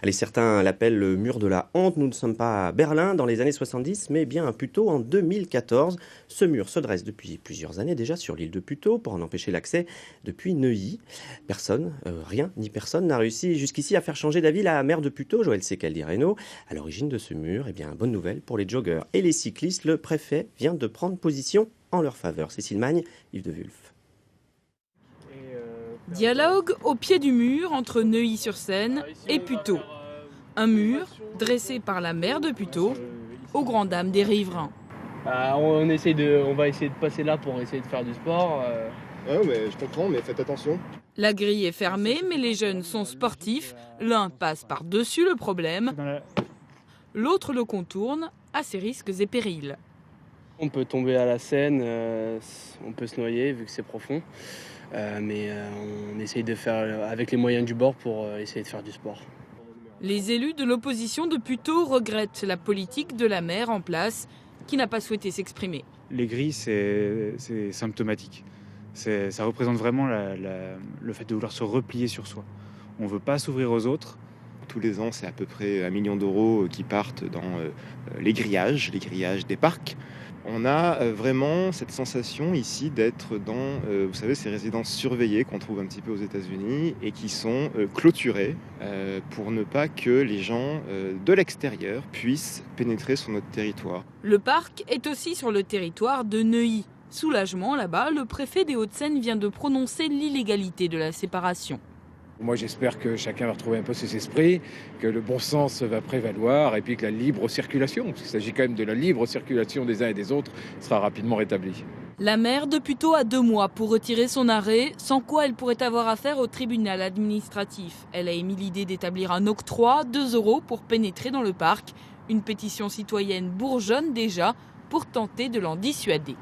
Allez, certains l'appellent le mur de la honte. Nous ne sommes pas à Berlin dans les années 70, mais bien à Puteaux en 2014. Ce mur se dresse depuis plusieurs années déjà sur l'île de Puteaux pour en empêcher l'accès depuis Neuilly. Rien ni personne n'a réussi jusqu'ici à faire changer d'avis la maire de Puteaux, Joëlle Secaldi-Reynaud. À l'origine de ce mur, eh bien, bonne nouvelle pour les joggeurs et les cyclistes. Le préfet vient de prendre position en leur faveur. Cécile Magne, Yves de Wulf. Dialogue au pied du mur entre Neuilly-sur-Seine et Puteaux. Un mur dressé par la maire de Puteaux aux grandes dames des riverains. On va essayer de passer là pour essayer de faire du sport. Ouais, mais je comprends, mais faites attention. La grille est fermée, mais les jeunes sont sportifs. L'un passe par-dessus le problème, l'autre le contourne à ses risques et périls. On peut tomber à la Seine, on peut se noyer vu que c'est profond. Mais on essaye de faire avec les moyens du bord pour essayer de faire du sport. Les élus de l'opposition de Puteaux regrettent la politique de la maire en place qui n'a pas souhaité s'exprimer. Les grilles, c'est symptomatique. Ça représente vraiment le fait de vouloir se replier sur soi. On ne veut pas s'ouvrir aux autres. Tous les ans, c'est à peu près 1 million d'euros qui partent dans les grillages des parcs. On a vraiment cette sensation ici d'être dans, vous savez, ces résidences surveillées qu'on trouve un petit peu aux États-Unis et qui sont clôturées pour ne pas que les gens de l'extérieur puissent pénétrer sur notre territoire. Le parc est aussi sur le territoire de Neuilly. Soulagement là-bas, le préfet des Hauts-de-Seine vient de prononcer l'illégalité de la séparation. Moi, j'espère que chacun va retrouver un peu ses esprits, que le bon sens va prévaloir et puis que la libre circulation, parce qu'il s'agit quand même de la libre circulation des uns et des autres, sera rapidement rétablie. La maire de Puteaux a 2 mois pour retirer son arrêt, sans quoi elle pourrait avoir affaire au tribunal administratif. Elle a émis l'idée d'établir un octroi, 2 € pour pénétrer dans le parc. Une pétition citoyenne bourgeonne déjà pour tenter de l'en dissuader.